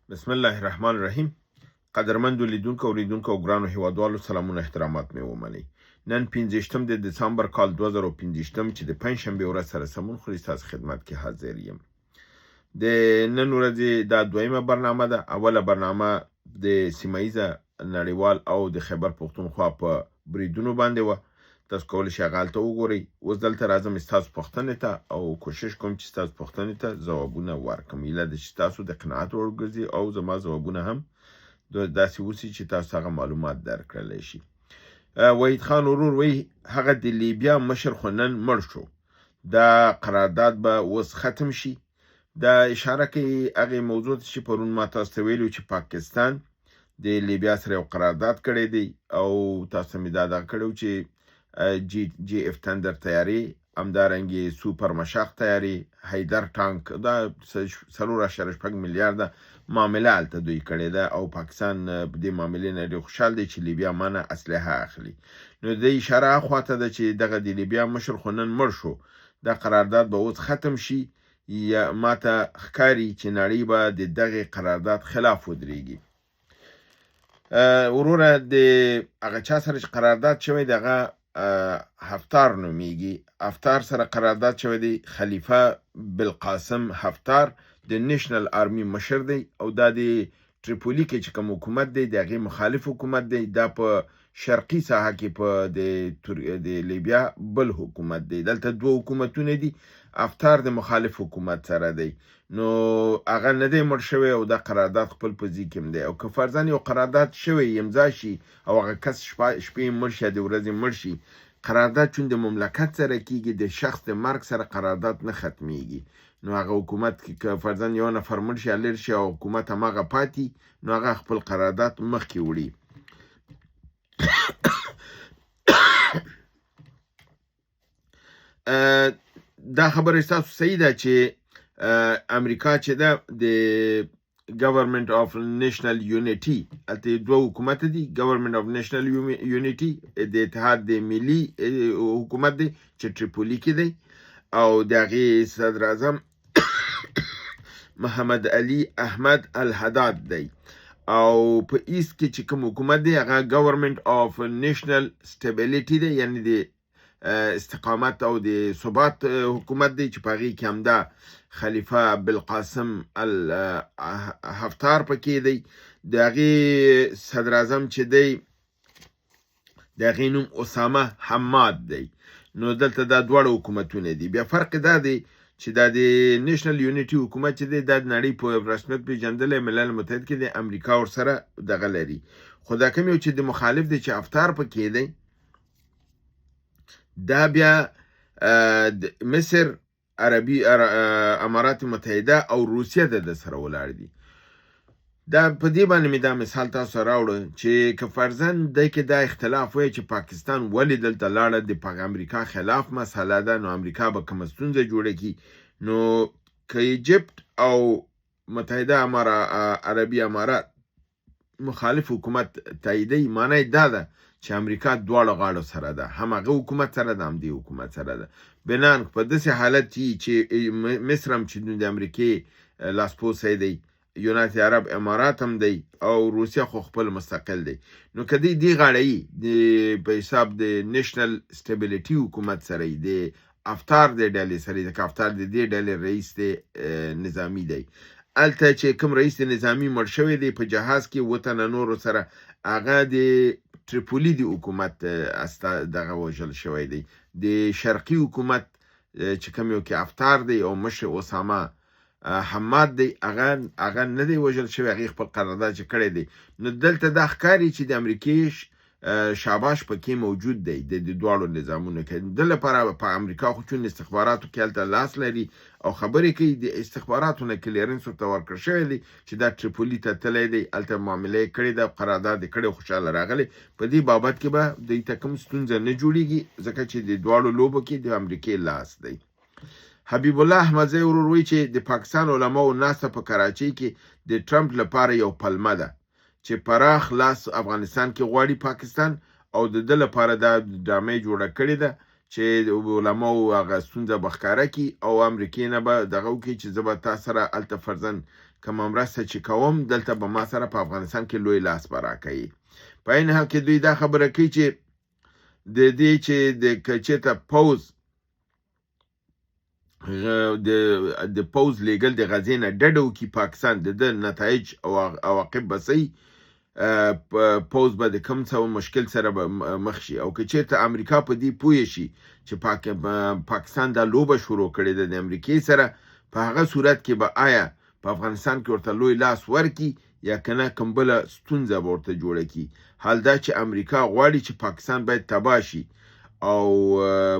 بسم الله الرحمن الرحیم. قدرمندو لیدونکو اوریدونکو او ګرانو هیوادوالو سلامونه احترامات مې ومنئ. نن 15 د دسامبر کال 2015 چې د پنځشنبې ورځ سره سمون خوري ستاسو خدمت کې حاضر یم. د نن ورځې دا دویمه برنامه ده. اوله برنامه د سیمایزه نړیوال او د خیبر پښتونخوا په بریدونو باندې و. تاسو کولی شئ هغه هلته وګورئ. اوس دلته راځم ستاسو پوښتنې ته او کوشش کوم چې ستاسو پوښتنې ته ځوابونه ورکړم. هیله ده چې ستاسو د قناعت وړ وګرځي او زما ځوابونه هم داسې اوسي چې تاسو هغه معلومات درکړلی شي. وحید خان ورور وایي هغه د لیبیا مشر خو نن مړ شو. دا قرارداد به اوس ختم شي. دا اشاره کوي هغې موضوع ته چې پرون ما تاسو ته ویلي چې پاکستان د لیبیا سره یو قرارداد کړی دی او تاسو مې دا دغه کړی چې جی اف تندر تیاري، همدارنګې سوپر مشاق تیاري، حیدر ټانک، دا 4.6 میلیارده معامله هلته دوی کړې ده او پاکستان په دې معاملې نه ډېر خوشحال دی چې لیبیا مانه اسلحه اخلي. نو د اشاره خواته ده چې دغه د لیبیا مشر خو نن مړ شو. دا قرارداد به اوس ختم شي. یا ماته ښکاري چې نړۍ به د دغې قرارداد خلاف ودرېږي. وروره د هغه چا سره چې قرارداد شوی دی هغه حفتار نومیږي. حفتار سره قرارداد شوی دی. خلیفه بالقاسم حفتار د نیشنل آرمی مشر دی او دا د تریپولی کې چې کوم حکومت دی د هغې مخالف حکومت دی. دا په شرقي ساحه کې په د لیبیا بل حکومت دی. دلته دوه حکومتونه دي. حفتار د مخالف حکومت سره دی. نو هغه نه دی مړ شوی او دا قرارداد خپل په ځای کې دی. او که فرضاً یو قرارداد شوی امضا شي او هغه کس شپې مړ شي د ورځې مړ شي، قرارداد چون د مملکت سره کیږي د شخص د مرګ سره قرارداد نه ختمیږي. نو هغه حکومت کې که فرضاً یو نفر مړ شي لرې شي او حکومت هماغه پاتې، نو هغه خپل قرارداد مخکې وړي. دا خبره ستاسو صحیح ده چې امریکا چې ده د گورنمنت آف نیشنل یونیټي، هلته دوه حکومت دي. گورنمنت آف نیشنل یونیټي د اتحاد د ملي حکومت دی چې تریپولی کې دی او د هغې صدر اعظم محمد علي احمد الحداد دی. او په ایست کې چې کوم حکومت دی هغه گورنمنت آف نیشنل سټیبلیټي دی، یعنی د استقامت او د ثبات حکومت دی چې په هغې کې همدا خلیفه بالقاسم حفتار پکې دی. د هغې صدر اعظم چې دی د هغې نوم اسامه حماد دی. نو دلته دا دواړه حکومتونه دي. بیا فرق دا دی چې دا د نیشنل یونیټي حکومت چې دی دا د نړۍ په رسمیت پېژندلی ملل متحد کې د امریکا ورسره دغه لري. خو دا کوم یو چې د مخالف دی چې حفتار پکې دی، دا بیا مصر، عربي امارات متحده او روسیه د سره ولاړ دي. دا په دې باندې مې دا مثال تاسو راوړه چې که فرضاً دی کې دا اختلاف وی چې پاکستان ولې دلته لاړه، د امریکا خلاف مسله ده، نو امریکا به کومه ستونزه جوړه کړي. نو که ایجپت او متحده عربي امارات مخالف حکومت تاییدوي، معنی دا ده چې امریکا دواړو غاړو سره ده، هم هغه حکومت سره ده هم دې حکومت سره ده. بنان په داسې حالت چې مصر هم چې د امریکې لاسپوڅی دی، یونایتد عرب امارات هم دی او روسیه خو خپل مستقل دی. نو که دی دې غاړه په حساب د نیشنل سټیبلیټي حکومت سره د حفتار د ډلې سره، ځکه حفتار د دې ډلې رئیس دی نظامي دی. هلته چې کوم رئیس نظامي مړ شوی دی په جهاز کې 7 تنه نورو سره، هغه د تریپولی د حکومت دغه وژل شوی دی. د شرقي حکومت چې کوم یو کې حفتار دی او مشر اسامه حماد دی، هغه نه دی وژل شوی، هغې خپل قرارداد چې کړی دی. نو دلته دا ښکاري چې د امریکې شاباش پکې موجود دی د دواړو نظامونو کې. د لپاره په امریکا خو چون استخباراتو کې هلته لاس لري او خبرې کوي، د استخباراتو نه کلیرنس ورته ورکړل شوی دی چې دا تریپولي ته تللی دی، هلته معامله یې کړې ده، قرارداد یې کړی، خوشحاله راغلی. په دې بابت کې به دوی ته کوم ستونزه نه جوړېږي ځکه چې د دواړو لوبو کې د امریکې لاس دی. حبیب الله احمدزی ورور وایي چې د پاکستان علماو ناسته په کراچۍ کې د ټرمپ لپاره یو پلمه ده چې پراخ لاس افغانستان کې غواړي پاکستان، او د ده لپاره دا ډرامې جوړه کړې ده چې علماو هغه ستونزه به ښکاره کړي او امریکې نه به دغه وکړي چې زه به تا سره هلته فرضاً کومه مرسته چې کوم دلته به ما سره په افغانستان کې لوی لاس به راکوي. په عین حال کې دوی دا خبره کوي چې د دې چې که چېرته پوځ د پوځ لیږل د غزې نه ډډه وکړي پاکستان د ده نتایج او عواقب به څه پوځ به د کوم څه مشکل سره به مخ شي. او که چېرته امریکا په دې پوه شي چې پاکستان دا لوبه شروع کړې ده د امریکې سره، په هغه صورت کې به آیا په افغانستان کې ورته لوی لاس ورکړي یا که نه کوم بله ستونزه به ورته جوړه کړي. حال دا چې امریکا غواړي چې پاکستان باید تباه شي او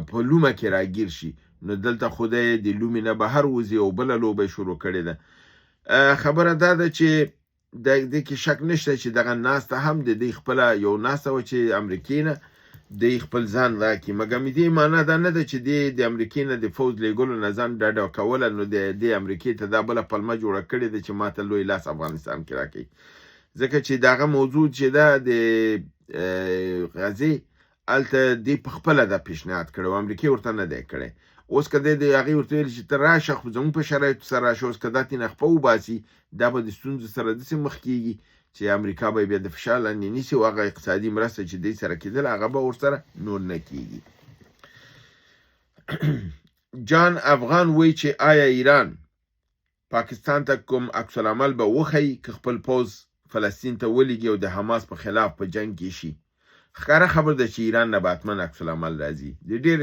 په لومه کې راګیر شي، نو دلته خدای د لومې نه بهر وځي او بله لوبه شروع کړې ده. خبره دا ده چې د دې کې شک نشته چې دغه ناسته هم د دې خپله یو ناسته وه چې امریکې نه دی خپل ځان راکړي، مګر دې معنا دا نه ده چې د امریکې نه د فوج لیږلو نه ځان ډډه کوله، نو د امریکې ته دا بله پلمه جوړه کړې ده چې ما ته لوی لاس افغانستان کې راکوي. ځکه چې دغه موضوع چې ده د غزې هلته دې په خپله دا پیشنهاد کړی و، امریکې ورته نه دی کړی. اوس که دی هغې ورته ویل چې ته راشه خو زموږ په شرایطو سره راشه، اوس که دا ترېنه خپه وباسي دا به د ستونزو سره داسې مخ کېږي چې امریکا به بیا د فشار لاندې نیسي او هغه اقتصادي مرسته چې دی سره کېدل هغه به ورسره نور نه کېږي. جان افغان وایي چې آیا ایران پاکستان ته کوم عکس العمل به وښیي که خپل پوځ فلسطین ته ولیږي او د حماس په خلاف په جنګ کې شي؟ ښکاره خبر ده چې ایران نه به حتما عکس العمل راځي، د ډېر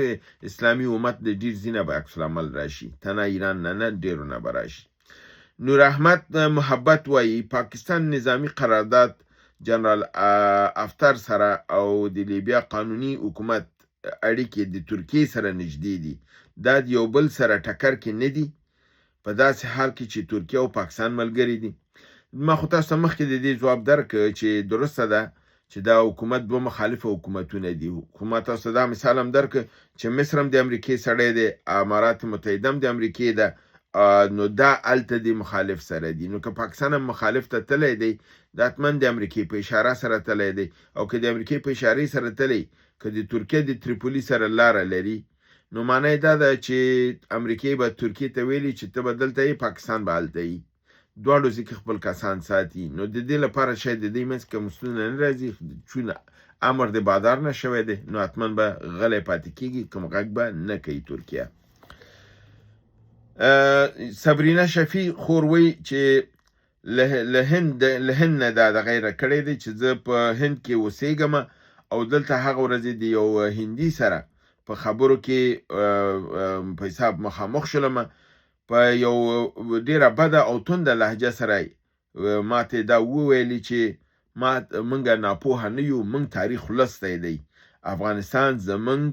اسلامي امت د ډېر ځینه به عکس العمل راشي، تنه ایران نه ډېرو نه به راشي. نور احمد محبت وایي پاکستان نظامی قرارداد جنرال افتر سره او د لیبیا قانوني حکومت اړیکې د ترکیې سره نږدې دي، دا د یو بل سره ټکر کې نه دي، په داسې حال کې چې ترکیه او پاکستان ملګري دي. ما خو تاسو ته مخکې د دې ځواب درکړ چې درسته ده چې دا حکومت دوه مخالفه حکومتونه دي. خو ما تاسو ته دا مثال هم درکړ چې مصر هم د امریکې سړی دی، امارات متحده هم د امریکې ده، نو دا هلته د مخالف سره دي. نو که پاکستان هم مخالف ته تللی دی دا حتما د امریکې په اشاره سره تللی دی، او که د امریکې په اشارې سره تللی، که د ترکیې د تریپولي سره لاره لري، نو معنی دا ده چې امریکې به ترکیې ته ویلي چې ته به دلته یې، پاکستان به هلته یي، دواړو ځکه خپل کسان ساتي. نو د دې لپاره شاید د دې منځ کې مستونه نه راځي، چون امر د بادار نه شوی دی، نو حتما به غلی پاتې کېږي، کوم غږ به نه کوي ترکیه. صبرینا شفیع خور وایي چې له هند نه دا دغه کړی دی چې زه په هند کې اوسېږم او دلته هغه ورځې د یو هندي سره په خبرو کې په حساب مخامخ شولم، په یو ډیره بده او تنده لهجه سره ما ته دا وویلي چې موږ ناپوهه نه یو، موږ تاریخ لوستی دی، افغانستان زموږ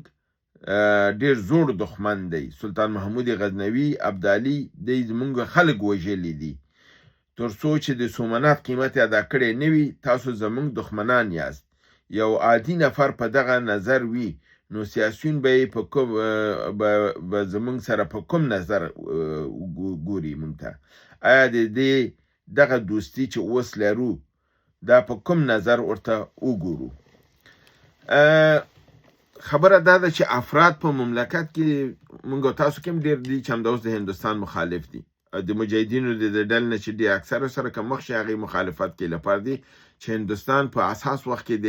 ډیر زوړ دښمن دی، سلطان محمود غزنوي ابدالي دی زموږ خلک وژلي دي، تر څو چې د سومنات قیمت ادا کړی نه وي تاسو زموږ دښمنان یاست. یو عادي نفر په دغه نظر وي نو سیاسیون به زموږ سره په کوم نظر ګوري موږ ته؟ آیا د دې دغه دوستي چې اوس لرو دا په کوم نظر ورته وګورو؟ خبره دا ده چې افراد په مملکت کې موږ تاسو کې هم ډېر دي چې همداوس د هندوستان مخالف دي، د مجاهدینو د ډلې نه چې ډېر اکثره سره که مخ شي هغې مخالفت کوي، لپاره دی چې هندوستان په اساس وخت کې د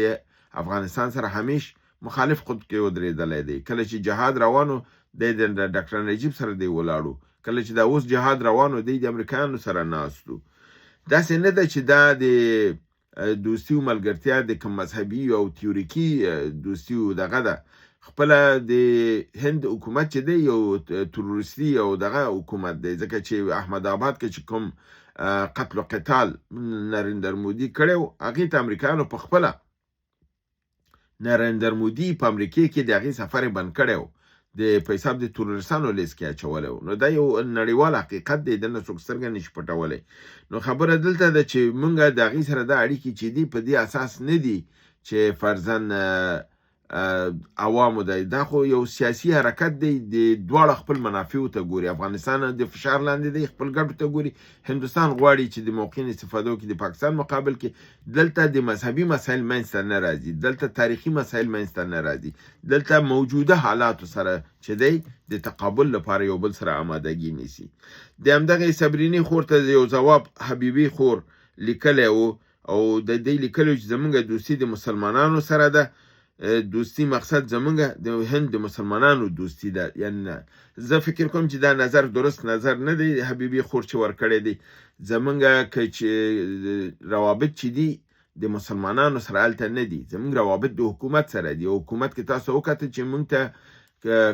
افغانستان سره همیش مخالف خود کې ودرېدلی دی. کله چې جهاد روانو دی د ډاکټر نجیب سره دی ولاړو، کله چې دا اوس جهاد روانو دی د امریکایانو سره ناستو. داسې نه ده چې دا د دوستي او ملګرتیا د کوم مذهبي او تیوریکي دوستي او دغه ده، خپله د هند حکومت چې دی یو تروریستي او دغه حکومت دی، ځکه چې احمد آباد کې چې کوم قتل و قتال نریندر مودي کړی و هغې ته امریکایانو په خپله نریندر مودي په امریکې کې د هغې سفر یې بند کړی و، د په حساب د تروریستانو لیست کې اچولی و. نو دا یو نړیوال حقیقت دی، دنه څوک سترګه نشي پټولی. نو خبره دلته ده چې موږ د هغې سره دا اړیکې چې دي په دې اساس نه دي چې فرضاً عوامو دی. دا خو یو سیاسي حرکت دی، د دواړه خپل منافعو ته ګوري. افغانستان د فشار لاندې دی، خپل ګټو ته ګوري. هندوستان غواړي چې د موقعین استفاده وکړي د پاکستان مقابل کې. دلته د مذهبي مسایل منځته نه راځي، دلته تاریخي مسایل منځته نه راځي، دلته موجوده حالاتو سره چې دی د تقابل لپاره یو بل سره آمادګي نیسي. د همدغې صبرینې خور ته یو ځواب حبیبي خور لیکلی و، او د دې لیکلو چې زمونږ دوستي د مسلمانانو سره ده. دوستی مقصد زمونږ د هند د مسلمانانو دوستی ده. یعنی زه فکر کوم چې دا نظر درست نظر نه دی حبیبي خور چې ورکړی دی. زمونږ که چې روابط چې دي د مسلمانانو سره هلته نه دي، زمونږ روابط د حکومت سره دي. حکومت کې تاسو وکتل چې مونږ ته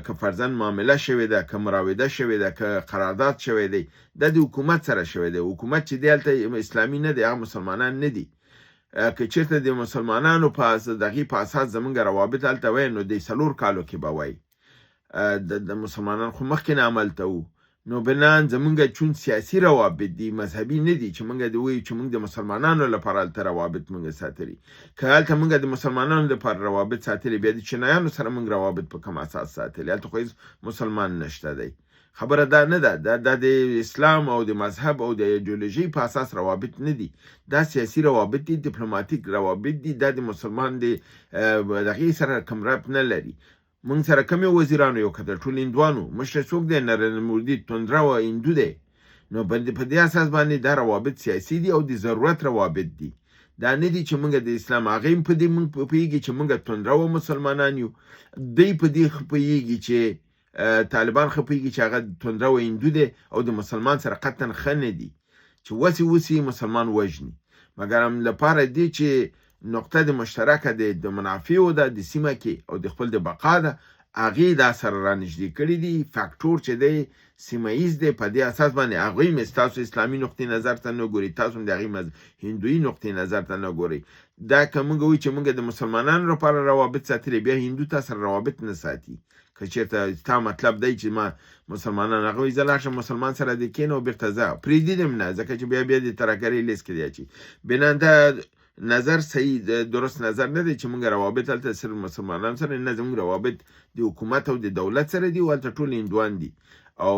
که فرضاً معامله شوې ده، که مراوده شوې ده، که قرارداد شوی دی، دا د حکومت سره شوی دی. حکومت چې دی هلته اسلامي نه دی، هغه مسلمانان نه دي. که چیرته د مسلمانانو په دغې په اساس زمونږ روابط هلته وای، نو د 4 کالو کې به وای. د مسلمانان خو مخکې نه عملته وو. نو بنان زمونږ چون سیاسي روابط دي، مذهبي نه دي، چې مونږ د وایو چې مونږ د مسلمانانو لپاره هلته روابط مونږ ساتلي. که هلته مونږ د مسلمانانو لپاره روابط ساتلي، بیا د چینایانو سره مونږ روابط په کوم اساس ساتلي؟ هلته خو هېڅ مسلمان نشته دی. خبره دا نه ده، دا د اسلام او د مذهب او د ایدئولوژي په اساس روابط نه دي. دا سیاسي روابط دي، دیپلوماتیک روابط دي. دا د مسلمان د دغې سره کوم ربط نه لري. مونږ سره کوم وزیرانو یو کتل، ټول هندوانو. مشر څوک دی؟ نریندر مودي توندره و هندو دی. نو په دې اساس باندې دا روابط سیاسي دي او د ضرورت روابط دي. دا نه دي چې مونږ د اسلام هغه په دې مونږ پوهېږي چې مونږ توندره و مسلمانان یو. دوی په دې پوهېږي چې طالبان خپېږي چې هغه توندره و هندو دی او د مسلمان سره قطعا ښه نه دي چې وسې مسلمان وژني، مګر هم لپاره دی چې نقطه د مشترکه د منافعو ده د سیمه کې او د خپل د بقا ده، هغې دا سره رانږدې کړي دي. فاکټور چې دی سیمه ایز دی. په دې اساس باندې هغوی هم ستاسو اسلامي نقطې نظر ته نه ګوري، تاسو هم د هغې هندویي نقطې نظر ته نه ګورئ. دا که موږ وایو چې موږ د مسلمانانو لپاره روابط ساتلي، بیا هندو تا سره روابط نه ساتي. که چېرته ستا مطلب دی چې ما مسلمانان هغه وایي زه لاړ شم مسلمان سره دې کښېنه او بېرته ځه، پرېږدي دې هم نه، ځکه چې بیا د ترهګرۍ لیست کې دی اچوي. بنان دا نظر صحیح درست نظر نه دی چې موږ روابط هلته صرف مسلمانانو سره نه، زموږ روابط د حکومت او د دولت سره دي، او هلته ټول هندوان دي او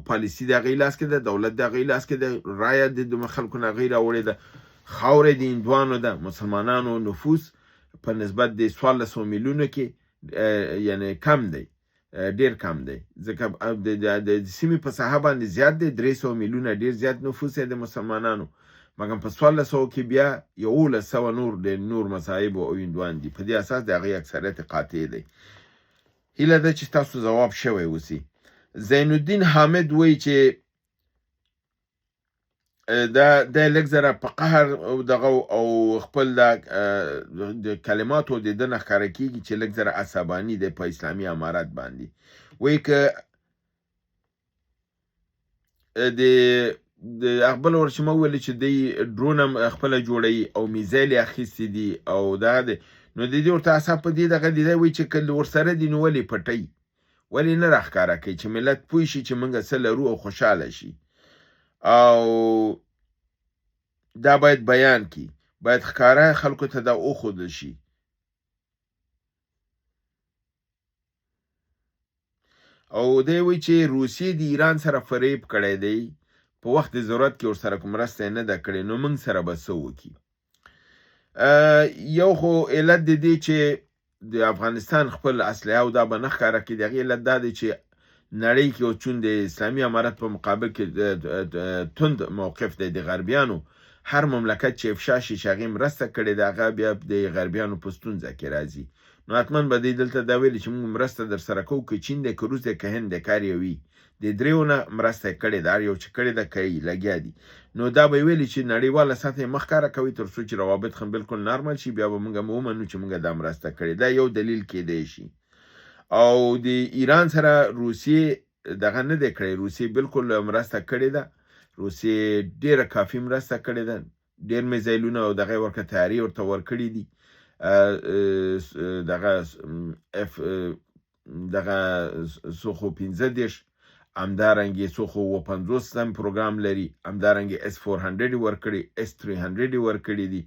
پالیسي د هغې لاس کې ده، دولت د هغې لاس کې ده، رایه د خلکو نه هغې راوړې ده، خاوره د هندوانو ده. مسلمانانو نفوس په نسبت د 1400 میلیونو کې یعنی کم دی، ډیر کم دی، ځکه د سیمې په ساحه باندې زیات دی، 300 میلیونه ډیر زیات نفوس دی د مسلمانانو، مګر په 1400 کې بیا 1100 نور مذاهب او هندوان دي. په دې اساس د هغې اکثریت قاطع دی. هیله ده چې تاسو ځواب شوی اوسي. زین الدین حامد وایي چې د لږ زره په قهر دغه او خپل د کلماتو د ده نه ښکاره کېږي چې لږ زره عصباني دی په اسلامي امارت باندې. وایي که د بله ورشي ما وویلې چې دی ډرون هم خپله جوړوي او میزایل یې اخیستي دي او دغه دی، نو د دې ورته اصاب په دې دغه دی وایي چې که ورسره دي نو ولې پټوي، ولې نه راښکاره کوي چې ملت پوه شي چې موږ څه لرو او خوشحاله شي. او دا باید بیان کی، باید ښکاره خلکو ته دا وښودل شي. او دی وایي چې روسیې د ایران سره فریب کړی دی، په وخت د ضرورت کې ورسره کوم مرسته نه ده کړې، نو موږ سره به څه وکړي؟ یو خو علت د دې چې د افغانستان خپل اسلحه او دا به نه ښکاره کړي، د هغې علت دا دی چې نړۍ کې او چون د اسلامي امارت په مقابل کې تند موقف دی د غربیانو. هر مملکت چې افشا شي چې هغې مرسته کړې ده، هغه بیا د غربیانو په ستونزه کې راځي. نو حتما به دی دلته دا ویلي چې موږ مرسته در سره کوو، که چین دی، که روس دی، که هند دی، که هر یو وي، د دریو نه مرسته یې کړې ده، هر یو چې کړې ده کوي لګیا دي. نو دا به یې ویلي چې نړیواله سطح یې مه ښکاره کوئ تر څو چې روابط هم بالکل نارمل شي، بیا به موږ ومنو چې موږ دا مرسته کړې. دا یو دلیل کېدی شي. او د ایران سره روسیې دغه نه دی کړی، روسیې بالکل مرسته کړې ده، روسیې ډېره کافي مرسته کړې ده، ډېر میزایلونه او دغه یې ورکه تیاري ورته ورکړي دي. دغه سوخو 15 همدارنګې سوخو 50 هم پروګرام لري، همدارنګې S400 ورکړي، S300 ورکړي دي.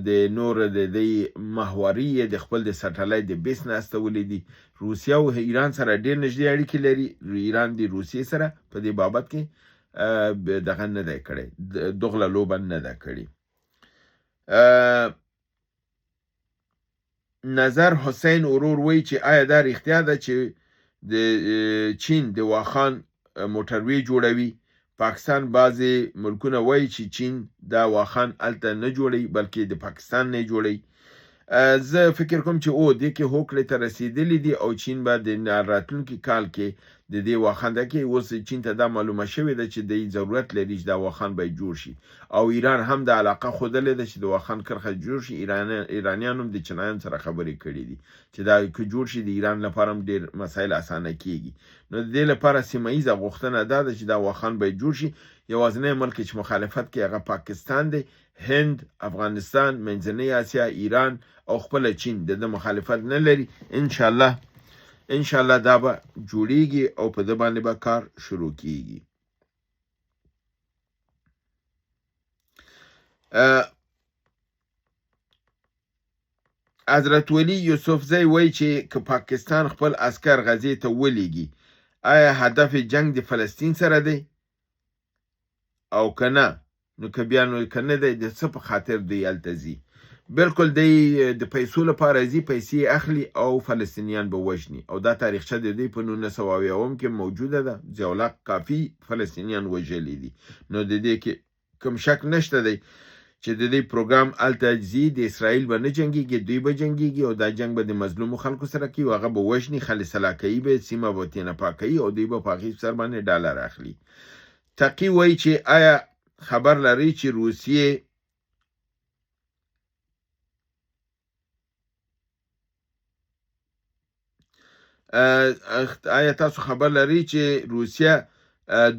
د نور د دې محوري د خپل د سټلایټ د بیس نه استولې دي. روسیه او ایران سره ډېر نږدې اړیکې لري. ایران د روسیې سره په دې بابت کې دغه نه دی کړی، دغله لوبه نه ده کړې. نظر حسین ورور وایي چې آیا دا رښتیا ده چې د چین د واخان موټروي جوړوي؟ پاکستان بعضې ملکونه وایي چې چین دا واخان هلته نه جوړوي بلکې د پاکستان نه جوړوي. زه فکر کوم چې دې کې هوکړې ته رسېدلي دي او چین به د راتلونکي کال کې د دې واخانده کې اوس چین ته دا معلومه شوې ده چې د ضرورت لري چې دا واخان به جوړ شي او ایران هم د علاقه ښودلې ده چې د واخان کرښه جوړ شي. ایرانیان هم د چینایان سره خبرې کړي دي چې دا که جوړ شي د ایران لپاره هم ډېر مسایل اسانه کیږي. نو د دې لپاره سیمه ییزه غوښتنه دا ده چې دا واخان به جوړ شي. یوازینی ملک چې مخالفت کوي هغه پاکستان دی، هند، افغانستان، منځنۍ اسیا، ایران او خپل چین د مخالفت نه لري. انشاءالله دا به جوړیږي او په ده باندې به کار شروع کیږي. حضرت ولی یوسفزی وایي چې که پاکستان خپل عسکر غزې ته ولیږي آیا هدف جنگ د فلسطین سره دی او که نه؟ نو که بیا نو که نه دی د څه په خاطر دی هلته ځي؟ بالکل دی د پیسو لپاره ځي، پیسې اخلي او فلسطینیان به وژني او دا تاریخچه د دوی په 1970 کې موجوده ده. ضیاءالله کافي فلسطینیان وژلي دي. نو د دې کې کوم شک نشته دی چې د دې پروګرام هلته ځي. د اسرائیل به نه جنګېږي، دوی به جنګېږي او دا جنګ به د مظلومو خلکو سره کوي او هغه به وژني، خالصلا کوي به، سیمه به تېنه پاکوي او دوی به په هغې سر باندې ډالر اخلي. تقي وایي چې آیا خبر لرئ چې روسیې آیا تاسو خبر لرئ چې روسیه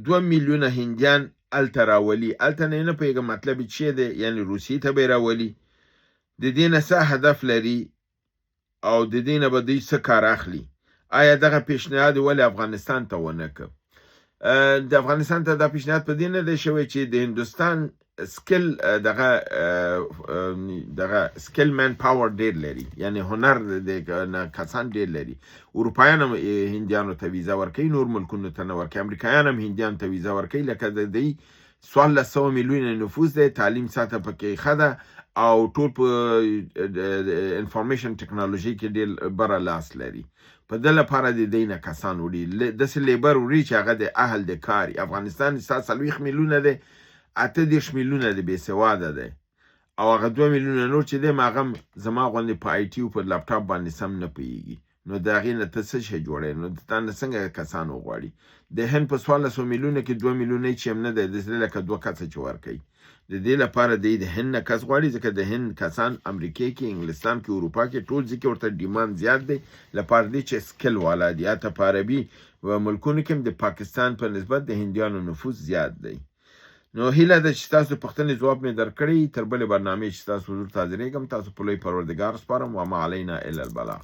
2 میلیونه هندیان هلته راولي؟ هلته نه پوهېږم مطلب یې څه دی، یعنې روسیې ته به یې راولي. د دې نه څه هدف لري او د دې نه به دوی څه کار اخلي؟ آیا دغه پیشنهاد ولې افغانستان ته ونه کړ؟ د افغانستان ته دا پیشنهاد په دې نه دی شوی چې د هندوستان سکل دغه سکل مین پاور ډېر لري، یعنی هنر د کسان ډېر لري. اروپایان هم هندیانو ته ویزه ورکوي، نور ملکونو ته نه ورکوي. امریکایان هم هندیانو ته ویزه ورکوي. لکه د دوی 1400 میلیونه نفوس دی، تعلیم سطح پکې ښه ده او ټول په انفارمیشن ټکنالوژي کې ډېر بره لاس لري. په ده لپاره د دوی نه کسان وړي، داسې لیبر وړي چې هغه د اهل د کار. افغانستان 40 میلیونه دی، 38 میلیونه د بې سواده دی او هغه 2 میلیونه نور چې دی هغه زما غوندې په آی ټي او په لپټاپ باندې سم نه پوهېږي. نو د هغې نه ته څه شی جوړوې؟ نو تا نه څنګه کسان وغواړي؟ د هند په 1400 میلیونه کې 2 میلیونه چې هم نه دی، داسې لکه 2 کسه چې ورکوي. د دې لپاره دی د هند نه کس غواړي، ځکه د هند کسان امریکې کې، انګلستان کې، اروپا کې ټول ځای کې ورته ډیماند زیات دی لپاره دی چې سکل والا دي. حتی په عربي ملکونو کې هم د پاکستان په نسبت د هندیانو نفوس زیات دی. نو هیله ده چې تاسو پوښتنې ځواب مې درکړی. تر بلې برنامې چې تاسو حضور ته حاضرېږم، تاسو په لوی پروردګار سپارم. وما علینا الا البلاغ.